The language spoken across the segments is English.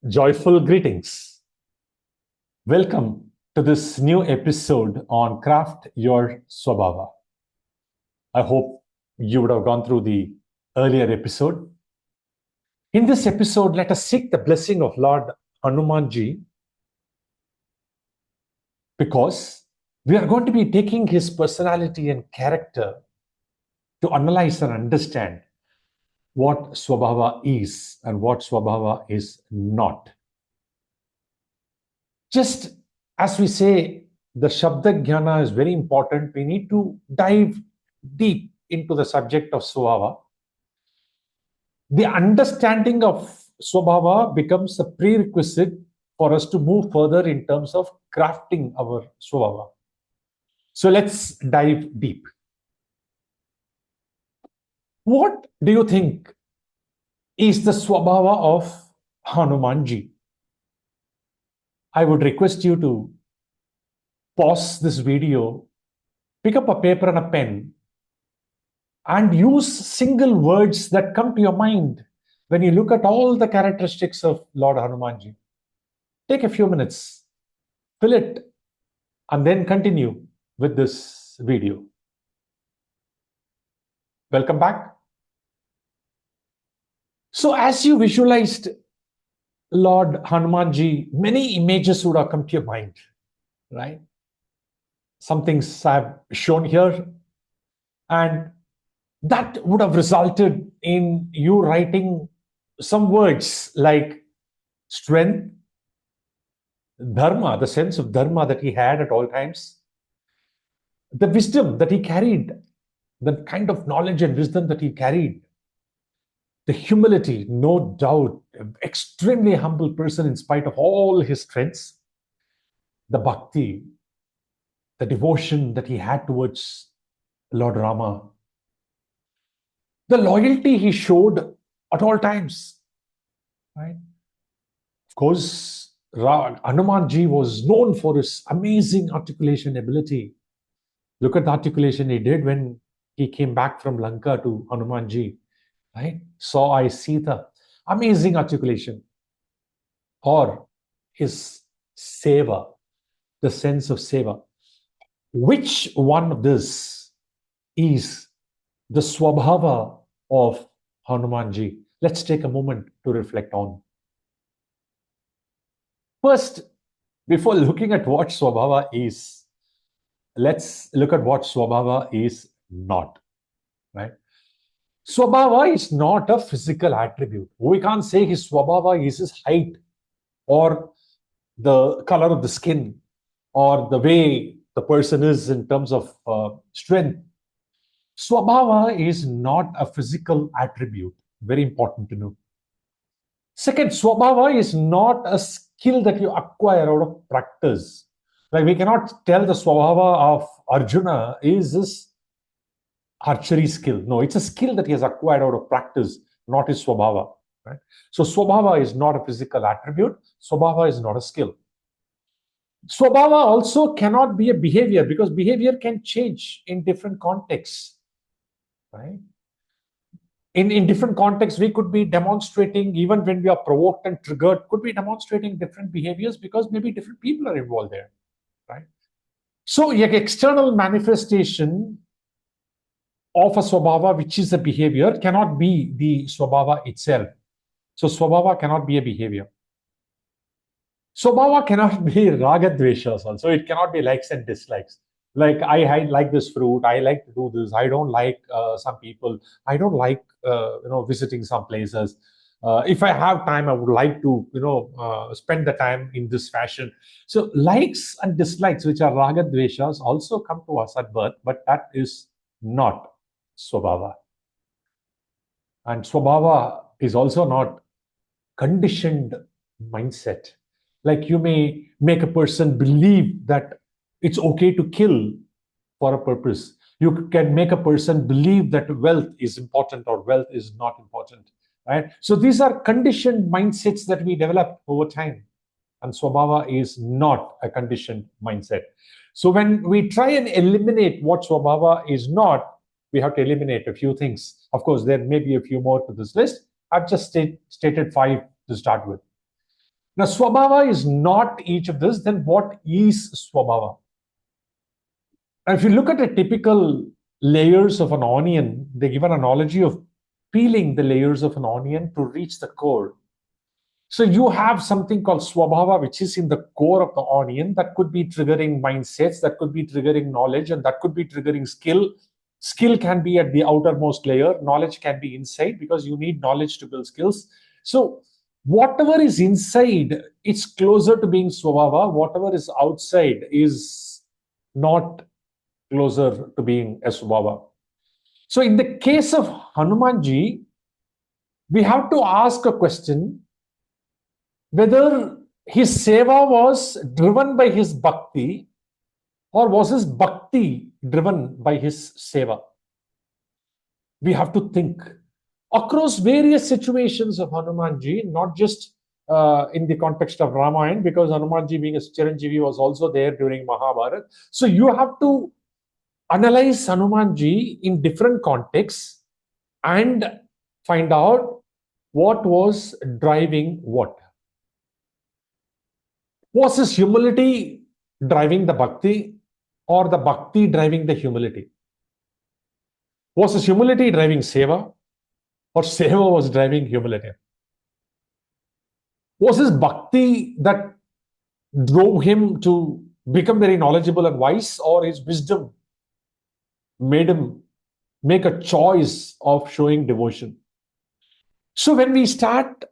Joyful greetings. Welcome to this new episode on Craft Your Swabhava. I hope you would have gone through the earlier episode. In this episode, let us seek the blessing of Lord Hanumanji because we are going to be taking his personality and character to analyze and understand what Swabhava is and what Swabhava is not. Just as we say, the Shabda Jnana is very important. We need to dive deep into the subject of Swabhava. The understanding of Swabhava becomes a prerequisite for us to move further in terms of crafting our Swabhava. So let's dive deep. What do you think is the Swabhava of Hanumanji? I would request you to pause this video, pick up a paper and a pen, and use single words that come to your mind when you look at all the characteristics of Lord Hanumanji. Take a few minutes, fill it, and then continue with this video. Welcome back. So as you visualized Lord Hanumanji, many images would have come to your mind, right? Some things I've shown here, and that would have resulted in you writing some words like strength, dharma, the sense of dharma that he had at all times, the wisdom that he carried, the kind of knowledge and wisdom that he carried, the humility, no doubt, extremely humble person in spite of all his strengths, the bhakti, the devotion that he had towards Lord Rama, the loyalty he showed at all times, right? Of course, Hanumanji was known for his amazing articulation ability. Look at the articulation he did when he came back from Lanka to Hanumanji, right? Saw I Sita, amazing articulation. Or his seva, the sense of seva. Which one of this is the Swabhava of Hanumanji? Let's take a moment to reflect on. First, before looking at what Swabhava is, let's look at what Swabhava is not, right? Swabhava is not a physical attribute. We can't say his Swabhava is his height or the color of the skin or the way the person is in terms of strength. Swabhava is not a physical attribute. Very important to know. Second, Swabhava is not a skill that you acquire out of practice. Like we cannot tell the Swabhava of Arjuna is his archery skill. No, it's a skill that he has acquired out of practice, not his Swabhava. Right? So Swabhava is not a physical attribute. Swabhava is not a skill. Swabhava also cannot be a behavior because behavior can change in different contexts. Right? In different contexts, we could be demonstrating, even when we are provoked and triggered, could be demonstrating different behaviors because maybe different people are involved there, right? So, an external manifestation of a Swabhava, which is a behavior, cannot be the Swabhava itself. So, Swabhava cannot be a behavior. Swabhava cannot be ragadveshas also. It cannot be likes and dislikes. Like I like this fruit, I like to do this, I don't like some people, I don't like visiting some places. If I have time, I would like to spend the time in this fashion. So likes and dislikes, which are ragadveshas, also come to us at birth, but that is not Swabhava. And Swabhava is also not conditioned mindset. Like you may make a person believe that it's okay to kill for a purpose. You can make a person believe that wealth is important or wealth is not important, right? So these are conditioned mindsets that we develop over time. And Swabhava is not a conditioned mindset. So when we try and eliminate what Swabhava is not, we have to eliminate a few things. Of course, there may be a few more to this list. I've just stated 5 to start with. Now, Swabhava is not each of this, then what is Swabhava? Now, if you look at the typical layers of an onion, they give an analogy of peeling the layers of an onion to reach the core. So you have something called Swabhava, which is in the core of the onion, that could be triggering mindsets, that could be triggering knowledge, and that could be triggering skill. Skill can be at the outermost layer, knowledge can be inside, because you need knowledge to build skills. So whatever is inside, it's closer to being Swabhava. Whatever is outside is not closer to being a Swabhava. So in the case of Hanumanji, we have to ask a question whether his seva was driven by his bhakti or was his bhakti driven by his seva. We have to think across various situations of Hanumanji, not just in the context of Ramayana, because Hanumanji being a Chiranjeevi was also there during Mahabharata. So you have to analyze Hanumanji in different contexts and find out what was driving what. Was his humility driving the bhakti or the bhakti driving the humility? Was his humility driving seva or seva was driving humility? Was his bhakti that drove him to become very knowledgeable and wise, or his wisdom made him make a choice of showing devotion? So when we start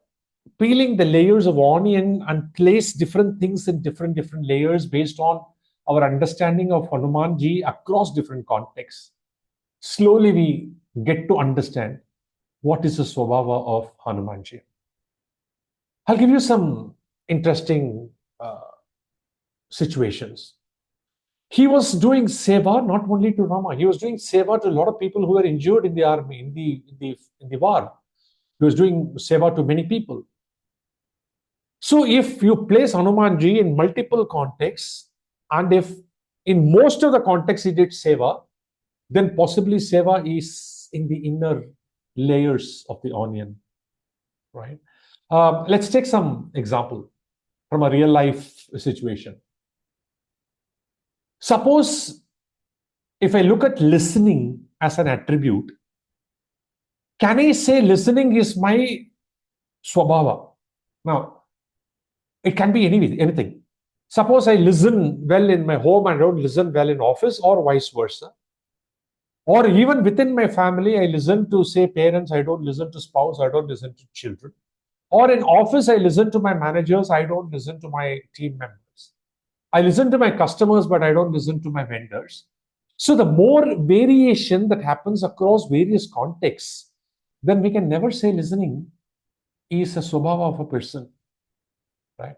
peeling the layers of onion and place different things in different layers based on our understanding of Hanumanji across different contexts, slowly we get to understand what is the Swabhava of Hanumanji. I'll give you some interesting situations. He was doing seva not only to Rama, he was doing seva to a lot of people who were injured in the army, in the war. He was doing seva to many people. So if you place Hanumanji in multiple contexts, and if in most of the contexts he did seva, then possibly seva is in the inner layers of the onion, right? Let's take some example from a real life situation. Suppose if I look at listening as an attribute, can I say listening is my swabhava? Now, it can be anything. Suppose I listen well in my home and don't listen well in office, or vice versa. Or even within my family, I listen to, say, parents, I don't listen to spouse, I don't listen to children. Or in office, I listen to my managers, I don't listen to my team members. I listen to my customers, but I don't listen to my vendors. So the more variation that happens across various contexts, then we can never say listening is a swabhava of a person, right?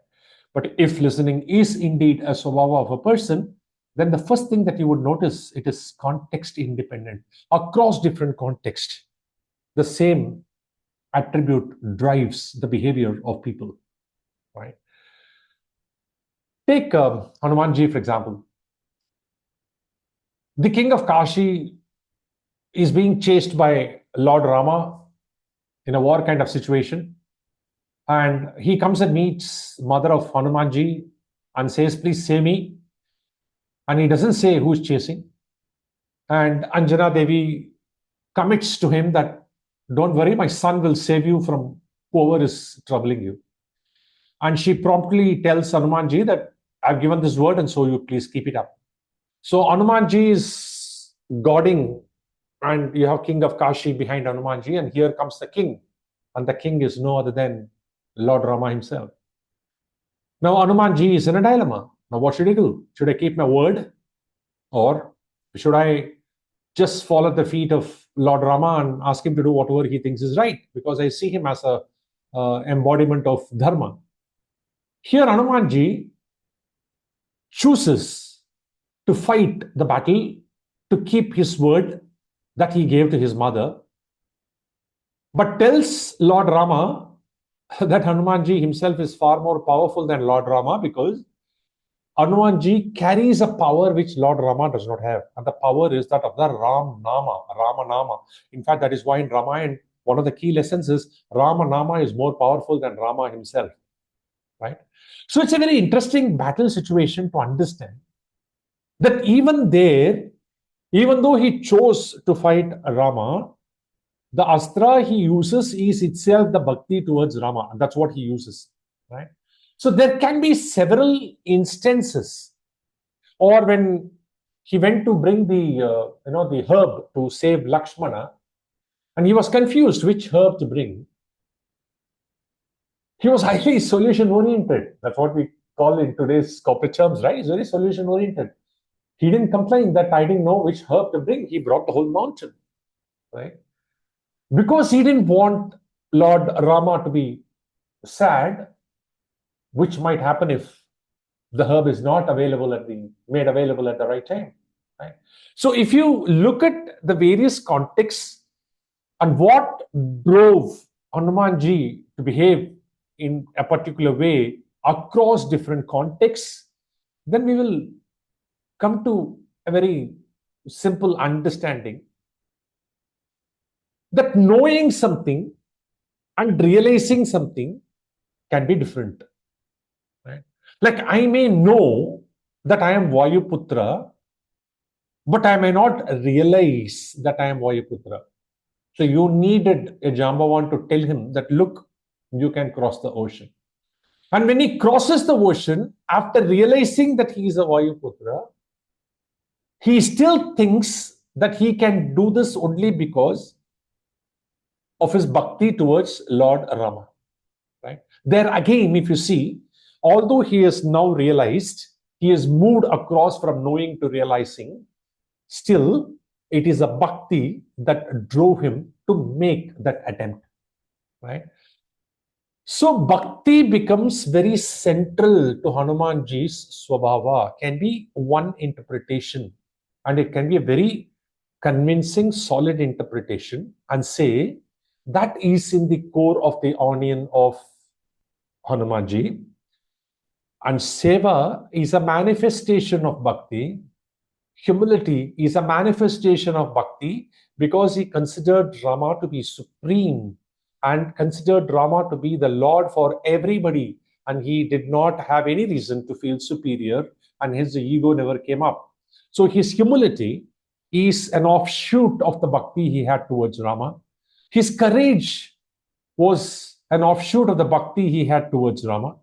But if listening is indeed a swabhava of a person, then the first thing that you would notice, it is context independent. Across different contexts, the same attribute drives the behavior of people, right? Take Hanumanji, for example. The king of Kashi is being chased by Lord Rama in a war kind of situation. And he comes and meets mother of Hanumanji and says, please save me. And he doesn't say who's chasing. And Anjana Devi commits to him that, don't worry, my son will save you from whoever is troubling you. And she promptly tells Hanumanji that I've given this word, and so you please keep it up. So Hanumanji is guarding, and you have king of Kashi behind Hanumanji, and here comes the king. And the king is no other than Lord Rama himself. Now Hanumanji is in a dilemma. Now what should he do? Should I keep my word? Or should I just fall at the feet of Lord Rama and ask him to do whatever he thinks is right? Because I see him as a embodiment of dharma. Here Hanumanji chooses to fight the battle, to keep his word that he gave to his mother, but tells Lord Rama that Hanumanji himself is far more powerful than Lord Rama, because Hanumanji carries a power which Lord Rama does not have. And the power is that of the Ram Nama, Rama Nama. In fact, that is why in Ramayana, one of the key lessons is Rama Nama is more powerful than Rama himself. right? So it's a very interesting battle situation to understand that even there, even though he chose to fight Rama, the astra he uses is itself the bhakti towards Rama. And that's what he uses, right? So there can be several instances, or when he went to bring the herb to save Lakshmana, and he was confused which herb to bring. He was highly solution oriented. That's what we call in today's corporate terms, right? He's very solution oriented. He didn't complain that I didn't know which herb to bring. He brought the whole mountain, right? Because he didn't want Lord Rama to be sad, which might happen if the herb is not available made available at the right time, right? So if you look at the various contexts and what drove Hanumanji to behave in a particular way across different contexts, then we will come to a very simple understanding that knowing something and realizing something can be different, right? Like I may know that I am Vayuputra, but I may not realize that I am Vayuputra. So you needed a Jambavan to tell him that, look, you can cross the ocean. And when he crosses the ocean, after realizing that he is a Vayuputra, he still thinks that he can do this only because of his bhakti towards Lord Rama. Right? There again, if you see, although he has now realized, he has moved across from knowing to realizing, still it is a bhakti that drove him to make that attempt. Right? So bhakti becomes very central to Hanumanji's swabhava, can be one interpretation, and it can be a very convincing, solid interpretation, and say that is in the core of the onion of Hanumanji. And seva is a manifestation of bhakti. Humility is a manifestation of bhakti because he considered Rama to be supreme and considered Rama to be the Lord for everybody. And he did not have any reason to feel superior, and his ego never came up. So his humility is an offshoot of the bhakti he had towards Rama. His courage was an offshoot of the bhakti he had towards Rama.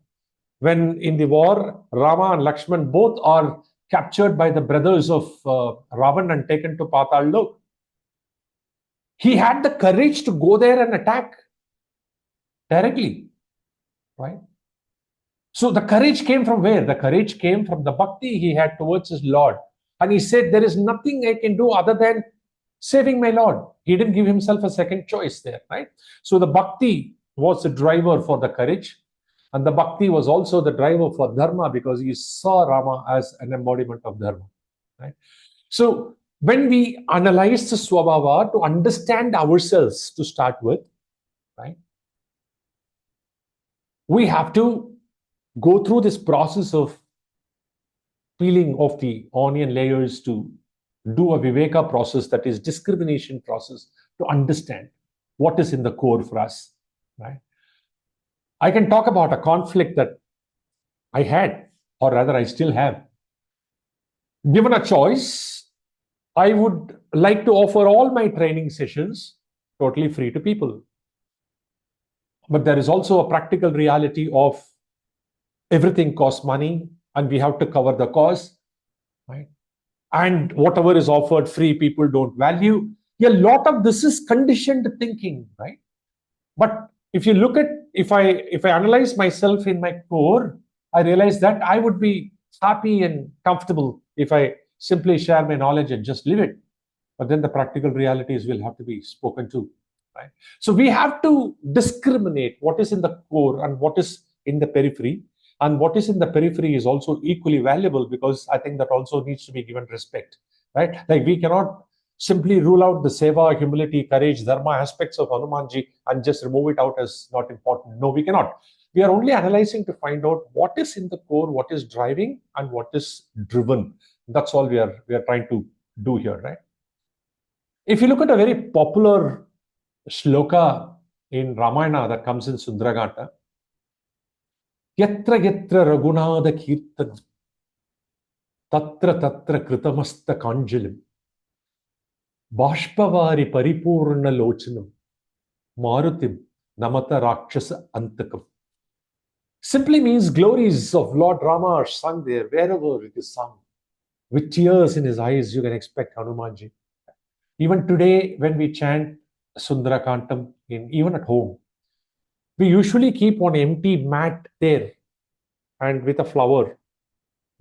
When in the war, Rama and Lakshman both are captured by the brothers of Ravan and taken to Patal Lok, he had the courage to go there and attack directly, right? So the courage came from where? The courage came from the bhakti he had towards his Lord. And he said, there is nothing I can do other than saving my Lord. He didn't give himself a second choice there, right? So the bhakti was the driver for the courage. And the bhakti was also the driver for dharma because he saw Rama as an embodiment of dharma, right? So when we analyze the swabhava to understand ourselves to start with, right, we have to go through this process of peeling off the onion layers to do a viveka process, that is discrimination process, to understand what is in the core for us, right? I can talk about a conflict that I had, or rather I still have. Given a choice, I would like to offer all my training sessions totally free to people. But there is also a practical reality of everything costs money and we have to cover the cost, right? And whatever is offered free, people don't value. A lot of this is conditioned thinking, right? But if you look at, if I analyze myself in my core, I realize that I would be happy and comfortable if I simply share my knowledge and just live it. But then the practical realities will have to be spoken to, right? So we have to discriminate what is in the core and what is in the periphery. And what is in the periphery is also equally valuable, because I think that also needs to be given respect, right? Like we cannot simply rule out the seva, humility, courage, dharma aspects of Hanumanji and just remove it out as not important. No, we cannot. We are only analyzing to find out what is in the core, what is driving, and what is driven. That's all we are trying to do here, right? If you look at a very popular shloka in Ramayana that comes in Sundaraganta, Yatra yatra Raghunatha Kirtanam, Tatra Tatra Kritamasta Kanjalam, Bashpavari Paripurna Lochanam, Marutim Namata Rakshasa Antakam. Simply means glories of Lord Rama are sung there, wherever it is sung. With tears in his eyes, you can expect Hanumanji. Even today, when we chant Sundarakantam, even at home, we usually keep one empty mat there and with a flower,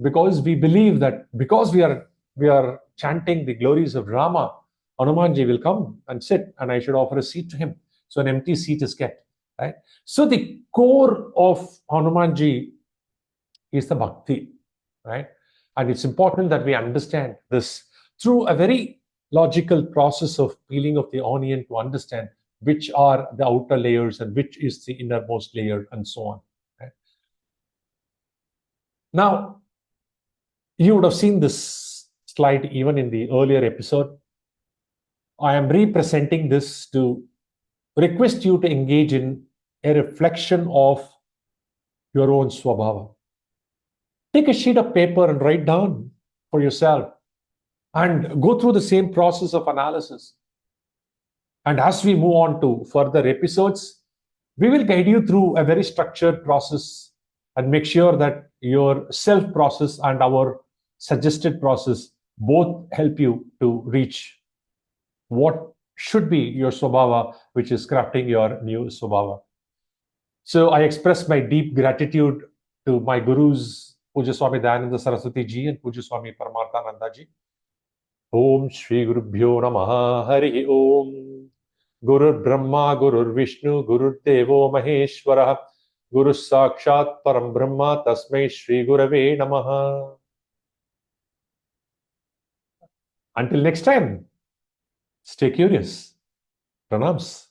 because we believe that because we are chanting the glories of Rama, Hanumanji will come and sit, and I should offer a seat to him. So an empty seat is kept, right? So the core of Hanumanji is the bhakti, right? And it's important that we understand this through a very logical process of peeling of the onion to understand which are the outer layers and which is the innermost layer, and so on. Right? Now, you would have seen this slide even in the earlier episode. I am representing this to request you to engage in a reflection of your own swabhava. Take a sheet of paper and write down for yourself and go through the same process of analysis. And as we move on to further episodes, we will guide you through a very structured process and make sure that your self process and our suggested process both help you to reach what should be your swabhava, which is crafting your new swabhava. So I express my deep gratitude to my gurus, Puja Swami Dayananda Saraswati Ji and Puja Swami Paramarthananda Ji. Om Shri Gurubhyo Namaha Hari Om. Gurur Brahma, Gurur Vishnu, Gurur Devo Maheshwara, Guru Sakshat Param Brahma, Tasmai Shri Gurave Namaha. Until next time, stay curious. Pranams.